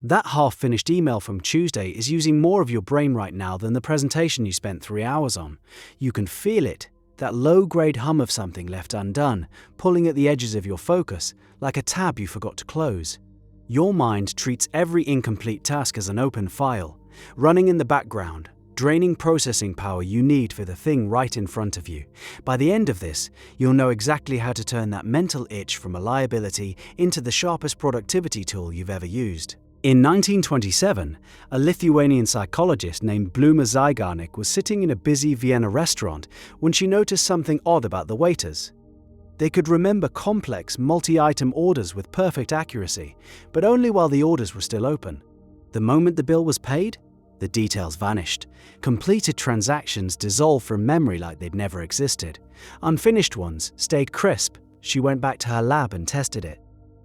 That half-finished email from Tuesday is using more of your brain right now than the presentation you spent 3 hours on. You can feel it, that low-grade hum of something left undone, pulling at the edges of your focus, like a tab you forgot to close. Your mind treats every incomplete task as an open file, running in the background, draining processing power you need for the thing right in front of you. By the end of this, you'll know exactly how to turn that mental itch from a liability into the sharpest productivity tool you've ever used. In 1927, a Lithuanian psychologist named Bluma Zeigarnik was sitting in a busy Vienna restaurant when she noticed something odd about the waiters. They could remember complex, multi-item orders with perfect accuracy, but only while the orders were still open. The moment the bill was paid, the details vanished. Completed transactions dissolved from memory like they'd never existed. Unfinished ones stayed crisp. She went back to her lab and tested it.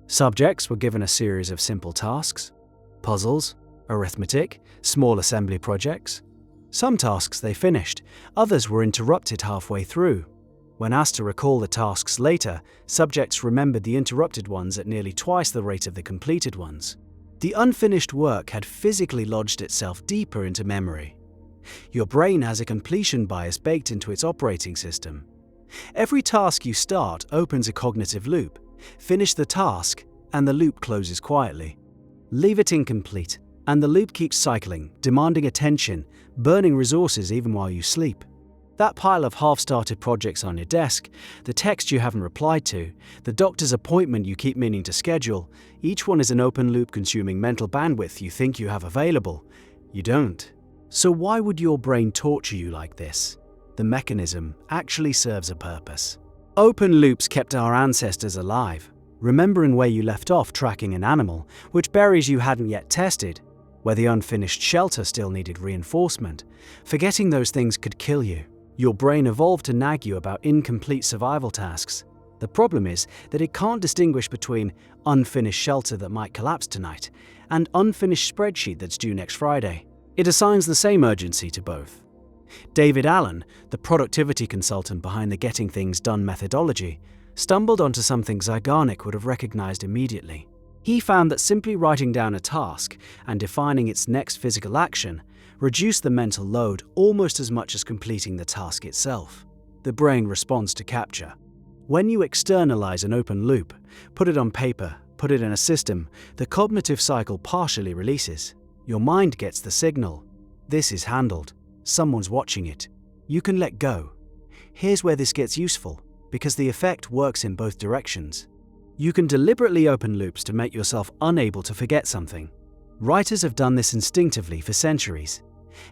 Subjects were given a series of simple tasks. Puzzles, arithmetic, small assembly projects. Some tasks they finished, others were interrupted halfway through. When asked to recall the tasks later, subjects remembered the interrupted ones at nearly twice the rate of the completed ones. The unfinished work had physically lodged itself deeper into memory. Your brain has a completion bias baked into its operating system. Every task you start opens a cognitive loop. Finish the task, and the loop closes quietly. Leave it incomplete, and the loop keeps cycling, demanding attention, burning resources even while you sleep. That pile of half-started projects on your desk, the text you haven't replied to, the doctor's appointment you keep meaning to schedule, each one is an open loop consuming mental bandwidth you think you have available. You don't. So why would your brain torture you like this? The mechanism actually serves a purpose. Open loops kept our ancestors alive. Remembering where you left off tracking an animal, which berries you hadn't yet tested, where the unfinished shelter still needed reinforcement. Forgetting those things could kill you. Your brain evolved to nag you about incomplete survival tasks. The problem is that it can't distinguish between unfinished shelter that might collapse tonight and unfinished spreadsheet that's due next Friday. It assigns the same urgency to both. David Allen, the productivity consultant behind the Getting Things Done methodology, stumbled onto something Zeigarnik would have recognized immediately. He found that simply writing down a task and defining its next physical action reduced the mental load almost as much as completing the task itself. The brain responds to capture. When you externalize an open loop, put it on paper, put it in a system, the cognitive cycle partially releases. Your mind gets the signal. This is handled. Someone's watching it. You can let go. Here's where this gets useful, because the effect works in both directions. You can deliberately open loops to make yourself unable to forget something. Writers have done this instinctively for centuries.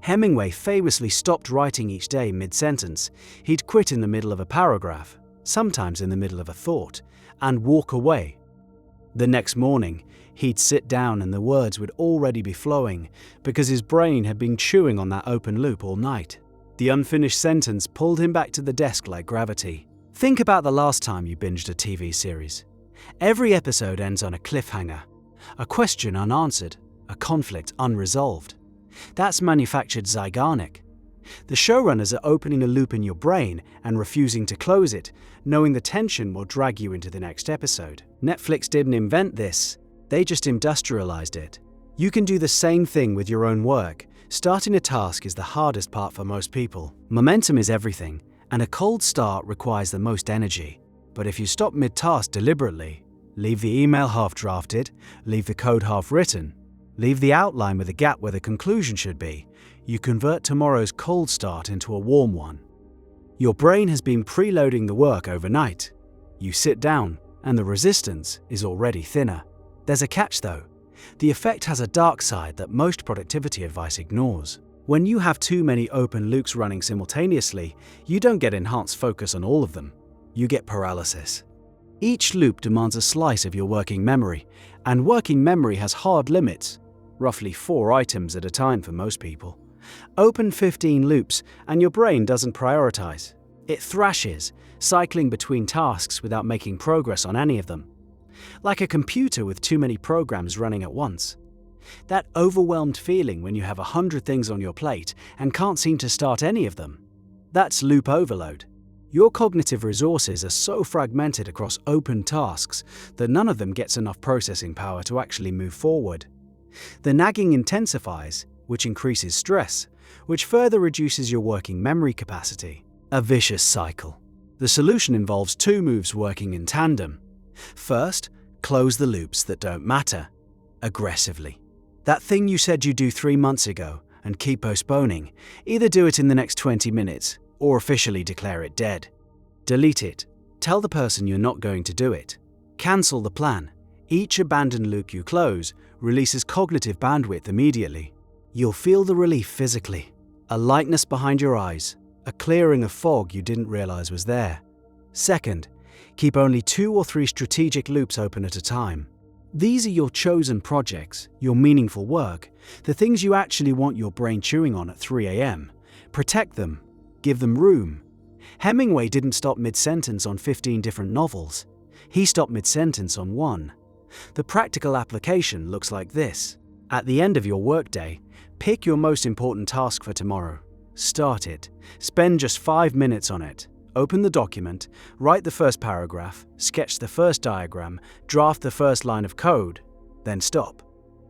Hemingway famously stopped writing each day mid-sentence. He'd quit in the middle of a paragraph, sometimes in the middle of a thought, and walk away. The next morning, he'd sit down and the words would already be flowing because his brain had been chewing on that open loop all night. The unfinished sentence pulled him back to the desk like gravity. Think about the last time you binged a TV series. Every episode ends on a cliffhanger, a question unanswered, a conflict unresolved. That's manufactured Zeigarnik. The showrunners are opening a loop in your brain and refusing to close it, knowing the tension will drag you into the next episode. Netflix didn't invent this, they just industrialized it. You can do the same thing with your own work. Starting a task is the hardest part for most people. Momentum is everything, and a cold start requires the most energy. But if you stop mid-task deliberately, leave the email half-drafted, leave the code half-written, leave the outline with a gap where the conclusion should be, you convert tomorrow's cold start into a warm one. Your brain has been preloading the work overnight. You sit down, and the resistance is already thinner. There's a catch though. The effect has a dark side that most productivity advice ignores. When you have too many open loops running simultaneously, you don't get enhanced focus on all of them. You get paralysis. Each loop demands a slice of your working memory, and working memory has hard limits, roughly 4 items at a time for most people. Open 15 loops and your brain doesn't prioritize. It thrashes, cycling between tasks without making progress on any of them. Like a computer with too many programs running at once. That overwhelmed feeling when you have 100 things on your plate and can't seem to start any of them. That's loop overload. Your cognitive resources are so fragmented across open tasks that none of them gets enough processing power to actually move forward. The nagging intensifies, which increases stress, which further reduces your working memory capacity. A vicious cycle. The solution involves two moves working in tandem. First, close the loops that don't matter, aggressively. That thing you said you'd do 3 months ago and keep postponing, either do it in the next 20 minutes or officially declare it dead. Delete it. Tell the person you're not going to do it. Cancel the plan. Each abandoned loop you close releases cognitive bandwidth immediately. You'll feel the relief physically, a lightness behind your eyes, a clearing of fog you didn't realize was there. Second, keep only 2 or 3 strategic loops open at a time. These are your chosen projects, your meaningful work, the things you actually want your brain chewing on at 3 a.m. Protect them. Give them room. Hemingway didn't stop mid-sentence on 15 different novels. He stopped mid-sentence on one. The practical application looks like this. At the end of your workday, pick your most important task for tomorrow. Start it. Spend just 5 minutes on it. Open the document, write the first paragraph, sketch the first diagram, draft the first line of code, then stop.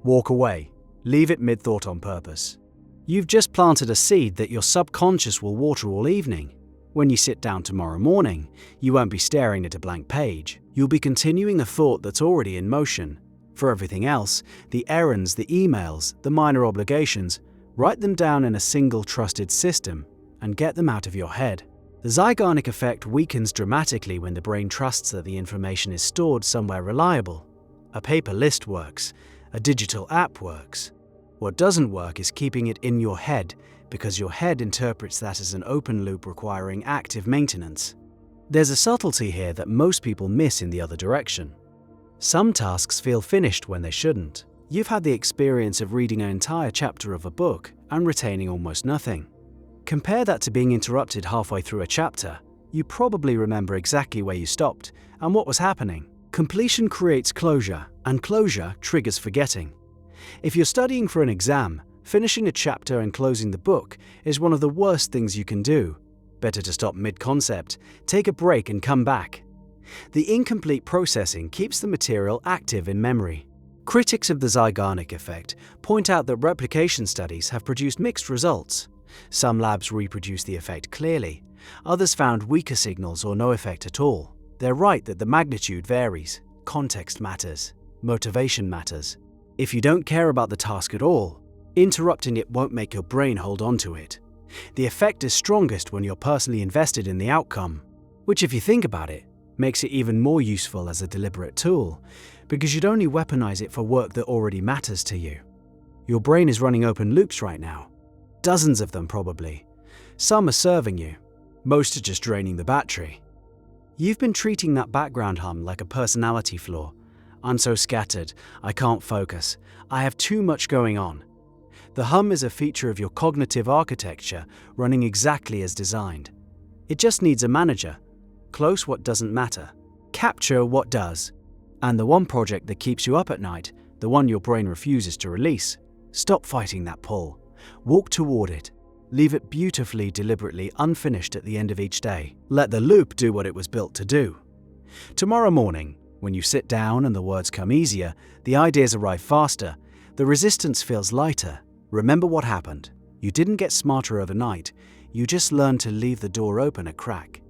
Walk away. Leave it mid-thought on purpose. You've just planted a seed that your subconscious will water all evening. When you sit down tomorrow morning, you won't be staring at a blank page. You'll be continuing a thought that's already in motion. For everything else, the errands, the emails, the minor obligations, write them down in a single trusted system and get them out of your head. The Zeigarnik effect weakens dramatically when the brain trusts that the information is stored somewhere reliable. A paper list works. A digital app works. What doesn't work is keeping it in your head, because your head interprets that as an open loop requiring active maintenance. There's a subtlety here that most people miss in the other direction. Some tasks feel finished when they shouldn't. You've had the experience of reading an entire chapter of a book and retaining almost nothing. Compare that to being interrupted halfway through a chapter. You probably remember exactly where you stopped and what was happening. Completion creates closure, and closure triggers forgetting. If you're studying for an exam, finishing a chapter and closing the book is one of the worst things you can do. Better to stop mid-concept, take a break and come back. The incomplete processing keeps the material active in memory. Critics of the Zeigarnik effect point out that replication studies have produced mixed results. Some labs reproduce the effect clearly, others found weaker signals or no effect at all. They're right that the magnitude varies, context matters, motivation matters. If you don't care about the task at all, interrupting it won't make your brain hold on to it. The effect is strongest when you're personally invested in the outcome, which, if you think about it, makes it even more useful as a deliberate tool, because you'd only weaponize it for work that already matters to you. Your brain is running open loops right now. Dozens of them probably. Some are serving you. Most are just draining the battery. You've been treating that background hum like a personality flaw. I'm so scattered, I can't focus. I have too much going on. The hum is a feature of your cognitive architecture running exactly as designed. It just needs a manager. Close what doesn't matter. Capture what does. And the one project that keeps you up at night, the one your brain refuses to release. Stop fighting that pull. Walk toward it. Leave it beautifully, deliberately unfinished at the end of each day. Let the loop do what it was built to do. Tomorrow morning, when you sit down and the words come easier, the ideas arrive faster, the resistance feels lighter. Remember what happened. You didn't get smarter overnight. You just learned to leave the door open a crack.